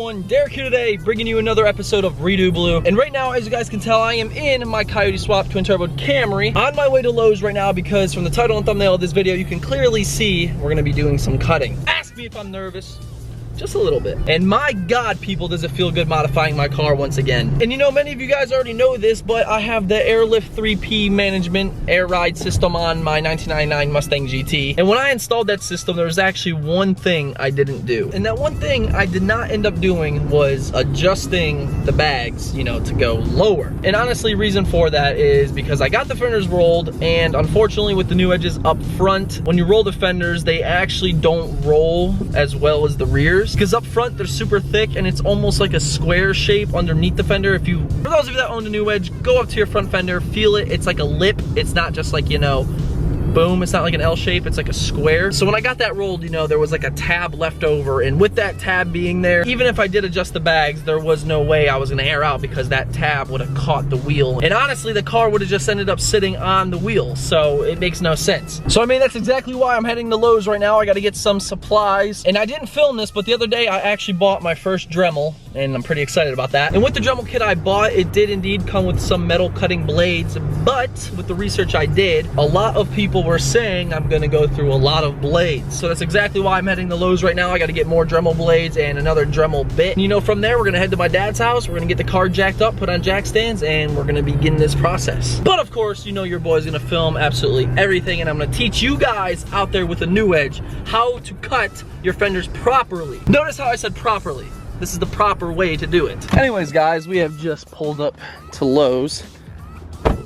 everyone, Derek here today, bringing you another episode of Redo Blue. And right now, as you guys can tell, I am in my Coyote Swap Twin Turbo Camry on my way to Lowe's right now because from the title and thumbnail of this video, you can clearly see we're gonna be doing some cutting. Ask me if I'm nervous. Just a little bit. And my God, people, does it feel good modifying my car once again. And you know, many of you guys already know this, but I have the Airlift 3P management air ride system on my 1999 Mustang GT. And when I installed that system, there was actually one thing I didn't do. And that one thing I did not end up doing was adjusting the bags, you know, to go lower. And honestly, reason for that is because I got the fenders rolled, and unfortunately with the new edges up front, when you roll the fenders, they actually don't roll as well as the rears. Because up front, they're super thick and it's almost like a square shape underneath the fender. For those of you that own a new edge, go up to your front fender, feel it. It's like a lip. It's not just like, you know, boom, it's not like an L shape, it's like a square. So when I got that rolled, you know, there was like a tab left over, and with that tab being there, even if I did adjust the bags, there was no way I was gonna air out because that tab would have caught the wheel. And honestly, the car would have just ended up sitting on the wheel, so it makes no sense. So I mean, that's exactly why I'm heading to Lowe's right now. I gotta get some supplies. And I didn't film this, but the other day I actually bought my first Dremel, and I'm pretty excited about that. And with the Dremel kit I bought, it did indeed come with some metal cutting blades, but with the research I did, a lot of people were saying I'm gonna go through a lot of blades. So that's exactly why I'm heading to Lowe's right now. I gotta get more Dremel blades and another Dremel bit. And you know, from there, we're gonna head to my dad's house. We're gonna get the car jacked up, put on jack stands, and we're gonna begin this process. But of course, you know your boy's gonna film absolutely everything, and I'm gonna teach you guys out there with a new edge how to cut your fenders properly. Notice how I said properly. This is the proper way to do it. Anyways, guys, we have just pulled up to Lowe's,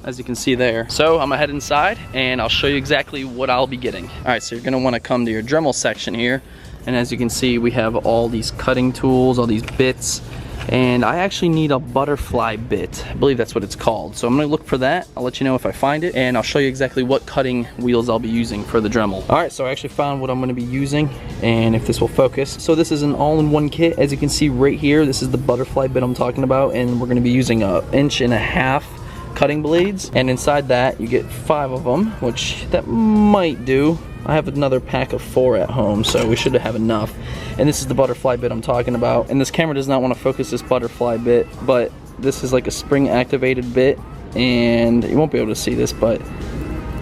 as you can see there. So I'm gonna head inside and I'll show you exactly what I'll be getting. All right, so you're gonna wanna come to your Dremel section here. And as you can see, we have all these cutting tools, all these bits. And I actually need a butterfly bit. I believe that's what it's called. So I'm gonna look for that. I'll let you know if I find it, and I'll show you exactly what cutting wheels I'll be using for the Dremel. All right, so I actually found what I'm gonna be using, and if this will focus. So this is an all-in-one kit. As you can see right here, this is the butterfly bit I'm talking about, and we're gonna be using 1.5 inch cutting blades. And inside that, you get 5 of them, which that might do. I have another pack of 4 at home, so we should have enough. And this is the butterfly bit I'm talking about. And this camera does not want to focus this butterfly bit, but this is like a spring activated bit, and you won't be able to see this, but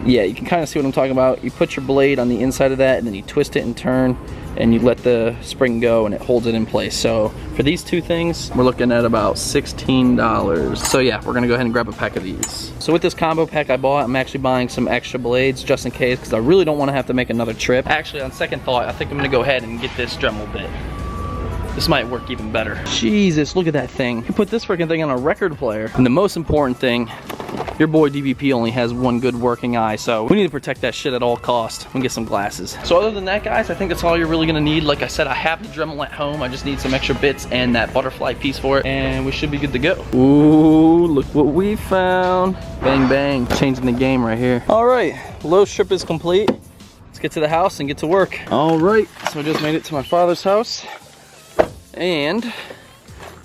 yeah, you can kind of see what I'm talking about. You put your blade on the inside of that, and then you twist it and turn, and you let the spring go, and it holds it in place. So for these 2 things, we're looking at about $16. So yeah, we're gonna go ahead and grab a pack of these. So with this combo pack I bought, I'm actually buying some extra blades just in case, because I really don't want to have to make another trip. Actually, on second thought, I think I'm gonna go ahead and get this Dremel bit. This might work even better. Jesus, look at that thing. You put this freaking thing on a record player. And the most important thing, your boy DVP only has one good working eye, so we need to protect that shit at all costs. We can get some glasses. So other than that, guys, I think that's all you're really gonna need. Like I said, I have the Dremel at home. I just need some extra bits and that butterfly piece for it, and we should be good to go. Ooh, look what we found. Bang, bang, changing the game right here. All right, Lowe's trip is complete. Let's get to the house and get to work. All right, so I just made it to my father's house, and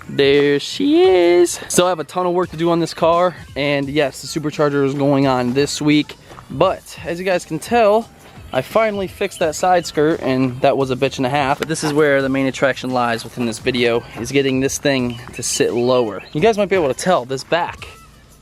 there she is. Still have a ton of work to do on this car, and yes, the supercharger is going on this week, but as you guys can tell, I finally fixed that side skirt, and that was a bitch and a half. But this is where the main attraction lies within this video, is getting this thing to sit lower. You guys might be able to tell this back,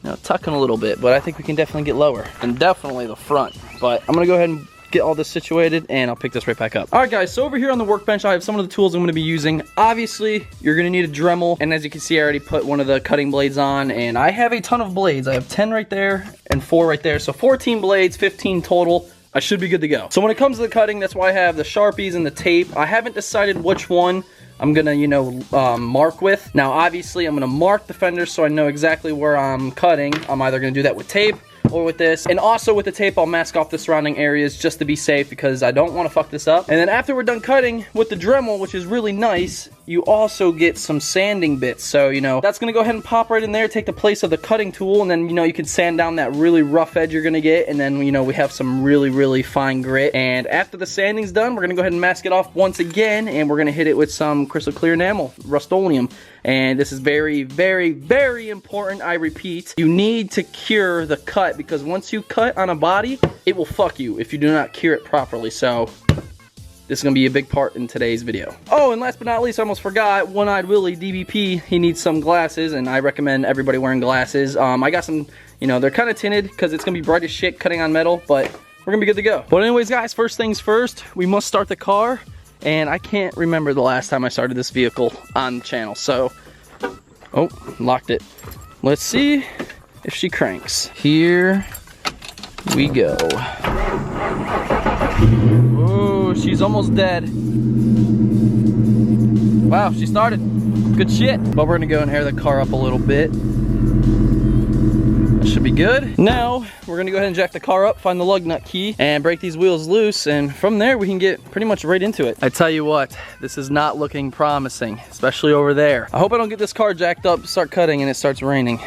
you know, tucking a little bit, but I think we can definitely get lower, and definitely the front. But I'm gonna go ahead and get all this situated, and I'll pick this right back up. All right, guys, so over here on the workbench, I have some of the tools I'm gonna be using. Obviously, you're gonna need a Dremel, and as you can see, I already put one of the cutting blades on, and I have a ton of blades. I have 10 right there and 4 right there, so 14 blades, 15 total. I should be good to go. So when it comes to the cutting, that's why I have the Sharpies and the tape. I haven't decided which one I'm gonna, you know, mark with. Now, obviously, I'm gonna mark the fenders so I know exactly where I'm cutting. I'm either gonna do that with tape or with this, and also with the tape I'll mask off the surrounding areas just to be safe, because I don't want to fuck this up. And then after we're done cutting with the Dremel, which is really nice, you also get some sanding bits. So, you know, that's gonna go ahead and pop right in there, take the place of the cutting tool, and then, you know, you can sand down that really rough edge you're gonna get, and then, you know, we have some really, really fine grit. And after the sanding's done, we're gonna go ahead and mask it off once again, and we're gonna hit it with some crystal clear enamel, Rust-Oleum. And this is very, very, very important. I repeat, you need to cure the cut, because once you cut on a body, it will fuck you if you do not cure it properly. So this is gonna be a big part in today's video. Oh, and last but not least, I almost forgot, One-Eyed Willie, DBP, he needs some glasses, and I recommend everybody wearing glasses. I got some, you know, they're kind of tinted because it's gonna be bright as shit cutting on metal, but we're gonna be good to go. But anyways, guys, first things first, we must start the car, and I can't remember the last time I started this vehicle on the channel, so, oh, locked it. Let's see if she cranks. Here we go. Oh, she's almost dead. Wow, she started. Good shit. But we're gonna go and air the car up a little bit. That should be good. Now, we're gonna go ahead and jack the car up, find the lug nut key, and break these wheels loose, and from there we can get pretty much right into it. I tell you what, this is not looking promising, especially over there. I hope I don't get this car jacked up, start cutting, and it starts raining.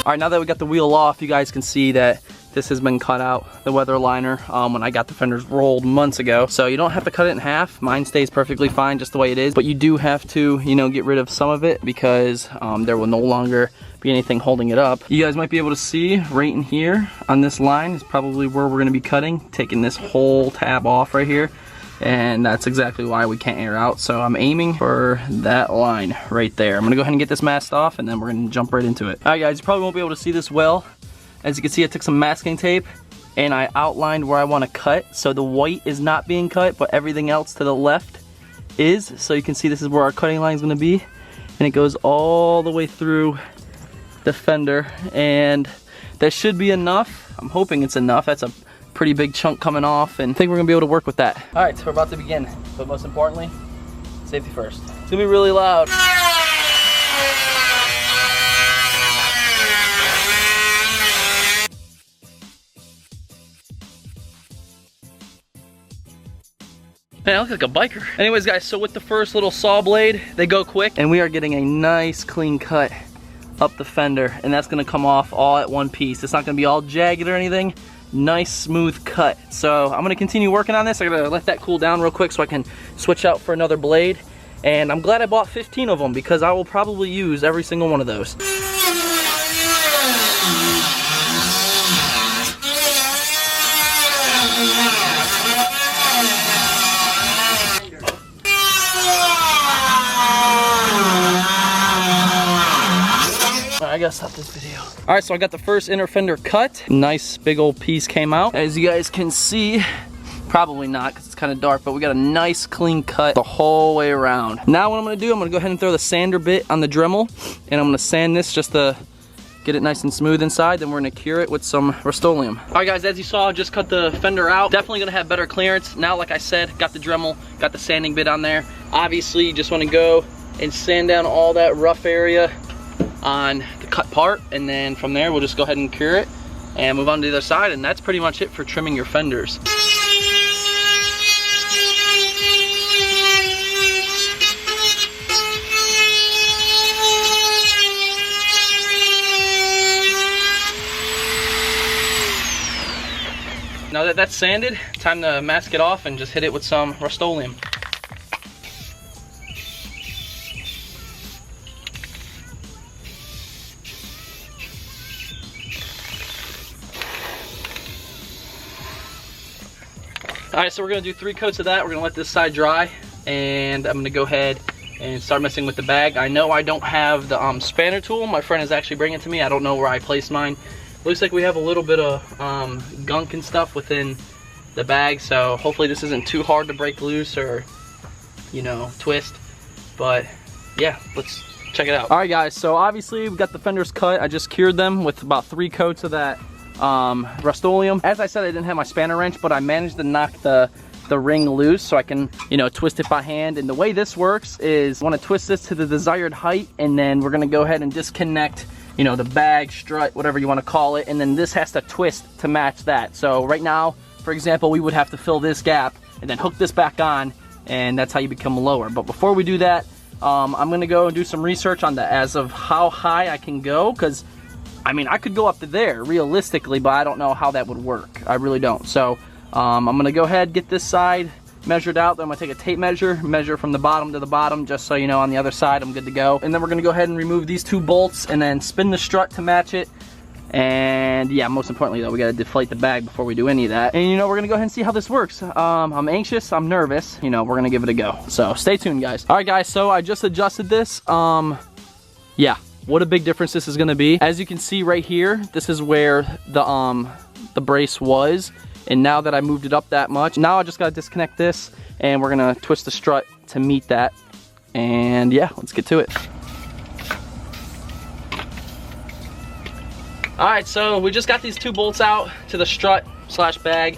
All right, now that we got the wheel off, you guys can see that this has been cut out, the weather liner, when I got the fenders rolled months ago. So you don't have to cut it in half. Mine stays perfectly fine just the way it is, but you do have to, you know, get rid of some of it because there will no longer be anything holding it up. You guys might be able to see right in here on this line is probably where we're gonna be cutting, taking this whole tab off right here. And that's exactly why we can't air out. So I'm aiming for that line right there. I'm gonna go ahead and get this masked off, and then we're gonna jump right into it. All right, guys, you probably won't be able to see this well. As you can see, I took some masking tape and I outlined where I want to cut. So the white is not being cut, but everything else to the left is. So you can see this is where our cutting line is gonna be, and it goes all the way through the fender, and that should be enough. I'm hoping it's enough. That's a pretty big chunk coming off, and I think we're gonna be able to work with that. All right, so we're about to begin, but most importantly, safety first. It's gonna be really loud. Man, I look like a biker. Anyways, guys, so with the first little saw blade, they go quick, and we are getting a nice clean cut up the fender, and that's gonna come off all at one piece. It's not gonna be all jagged or anything. Nice smooth cut. So I'm gonna continue working on this. I gotta let that cool down real quick so I can switch out for another blade. And I'm glad I bought 15 of them because I will probably use every single one of those. I gotta stop this video. All right, so I got the first inner fender cut. Nice big old piece came out. As you guys can see, probably not because it's kind of dark, but we got a nice clean cut the whole way around. Now what I'm gonna do, I'm gonna go ahead and throw the sander bit on the Dremel, and I'm gonna sand this just to get it nice and smooth inside. Then we're gonna cure it with some Rust-Oleum. All right, guys, as you saw, I just cut the fender out. Definitely gonna have better clearance. Now, like I said, got the Dremel, got the sanding bit on there. Obviously, you just wanna go and sand down all that rough area on the cut part, and then from there we'll just go ahead and cure it and move on to the other side, and that's pretty much it for trimming your fenders. Now that that's sanded, time to mask it off and just hit it with some Rust-Oleum. All right, so we're gonna do 3 coats of that. We're gonna let this side dry, and I'm gonna go ahead and start messing with the bag. I know I don't have the spanner tool. My friend is actually bringing it to me. I don't know where I placed mine. Looks like we have a little bit of gunk and stuff within the bag, so hopefully this isn't too hard to break loose or, you know, twist. But yeah, let's check it out. All right, guys, so obviously we've got the fenders cut. I just cured them with about 3 coats of that Rust-Oleum. As I said, I didn't have my spanner wrench, but I managed to knock the ring loose so I can, you know, twist it by hand. And the way this works is I want to twist this to the desired height, and then we're gonna go ahead and disconnect, you know, the bag, strut, whatever you want to call it, and then this has to twist to match that. So right now, for example, we would have to fill this gap and then hook this back on and that's how you become lower. But before we do that, I'm gonna go and do some research on that as of how high I can go, because I mean, I could go up to there realistically, but I don't know how that would work. I really don't. So I'm gonna go ahead, get this side measured out. Then I'm gonna take a tape measure from the bottom to the bottom, just so you know on the other side I'm good to go. And then we're gonna go ahead and remove these 2 bolts and then spin the strut to match it. And yeah, most importantly though, we gotta deflate the bag before we do any of that. And you know, we're gonna go ahead and see how this works. I'm anxious, I'm nervous, you know, we're gonna give it a go. So stay tuned, guys. All right, guys, so I just adjusted this. Yeah, what a big difference this is gonna be. As you can see right here, this is where the brace was. And now that I moved it up that much, now I just gotta disconnect this and we're gonna twist the strut to meet that. And yeah, let's get to it. All right, so we just got these 2 bolts out to the strut / bag.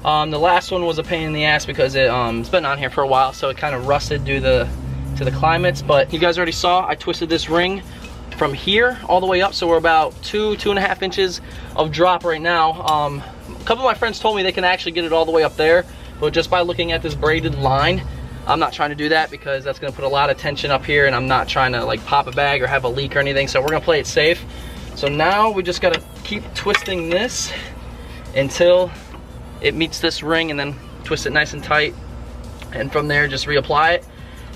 The last one was a pain in the ass because it's been on here for a while, so it kind of rusted due to the climates. But you guys already saw, I twisted this ring from here all the way up, so we're about 2.5 inches of drop right now. A couple of my friends told me they can actually get it all the way up there, but just by looking at this braided line, I'm not trying to do that because that's gonna put a lot of tension up here, and I'm not trying to like pop a bag or have a leak or anything, so we're gonna play it safe. So now we just gotta keep twisting this until it meets this ring, and then twist it nice and tight, and from there just reapply it.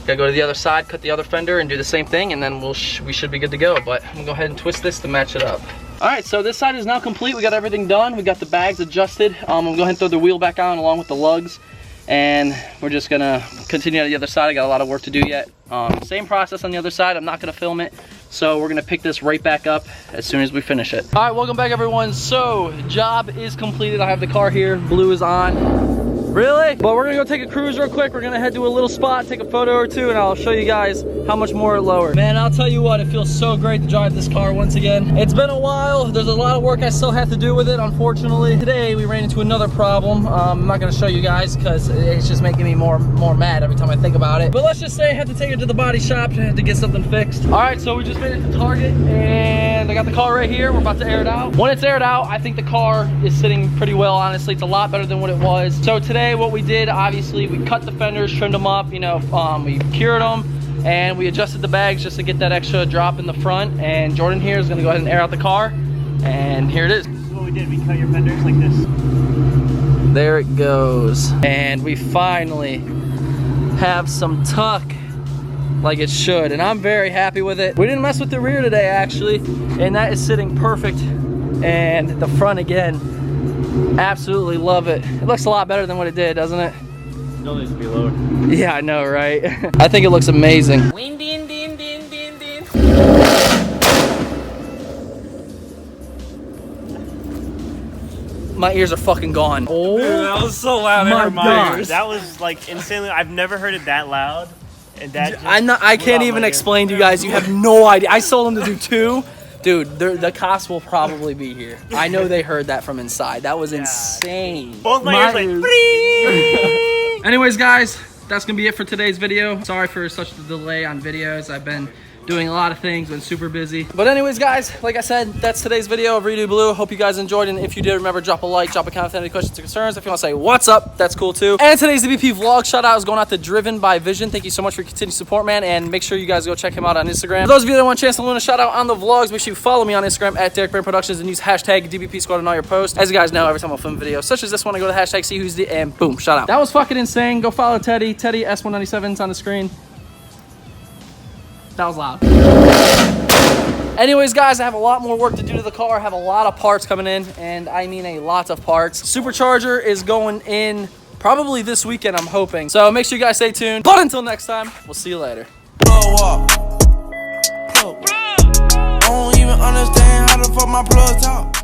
Gotta go to the other side, cut the other fender, and do the same thing, and then we should be good to go. But I'm gonna go ahead and twist this to match it up. All right, so this side is now complete. We got everything done. We got the bags adjusted. I'm gonna go ahead and throw the wheel back on along with the lugs, and we're just gonna continue on the other side. I got a lot of work to do yet. Same process on the other side. I'm not gonna film it, so we're gonna pick this right back up as soon as we finish it. All right, welcome back, everyone. So job is completed. I have the car here. Blue is on. Really? But we're gonna go take a cruise real quick. We're gonna head to a little spot, take a photo or 2, and I'll show you guys how much more it lowered. Man, I'll tell you what, it feels so great to drive this car once again. It's been a while. There's a lot of work I still have to do with it, unfortunately. Today, we ran into another problem. I'm not gonna show you guys because it's just making me more mad every time I think about it. But let's just say I had to take it to the body shop to get something fixed. All right, so we just made it to Target, and I got the car right here. We're about to air it out. When it's aired out, I think the car is sitting pretty well, honestly. It's a lot better than what it was. So today, what we did, obviously, we cut the fenders, trimmed them up, you know, we cured them, and we adjusted the bags just to get that extra drop in the front. And Jordan here is gonna go ahead and air out the car, and here it is. This is what we did. We cut your fenders like this. There it goes. And we finally have some tuck like it should, and I'm very happy with it. We didn't mess with the rear today, actually, and that is sitting perfect. And the front again, absolutely love it. It looks a lot better than what it did, doesn't it? Still needs to be lowered. Yeah, I know, right? I think it looks amazing. My ears are fucking gone. Oh, dude, that was so loud. My God. That was like insanely. I've never heard it that loud. And that I can't even explain to you guys. You have no idea. I sold them to do 2. Dude, the cops will probably be here. I know they heard that from inside. That was insane. Both my ears like. Anyways, guys, that's gonna be it for today's video. Sorry for such a delay on videos. I've been doing a lot of things, been super busy. But anyways, guys, like I said, that's today's video of Redo Blue. Hope you guys enjoyed, and if you did, remember, drop a like, drop a comment with any questions or concerns. If you want to say what's up, that's cool too. And today's DBP vlog shout out is going out to Driven by Vision. Thank you so much for your continued support, man, and make sure you guys go check him out on Instagram. For those of you that want a chance to win a shout out on the vlogs, make sure you follow me on Instagram at DerekBaranProductions and use hashtag DBP Squad on all your posts. As you guys know, every time I film a video such as this one, I go to hashtag see who's the, and boom, shout out. That was fucking insane. Go follow Teddy. Teddy S197's on the screen. That was loud. Anyways, guys, I have a lot more work to do to the car. I have a lot of parts coming in, and I mean a lot of parts. Supercharger is going in probably this weekend, I'm hoping. So make sure you guys stay tuned. But until next time, we'll see you later. I don't even understand how the fuck my plug talk.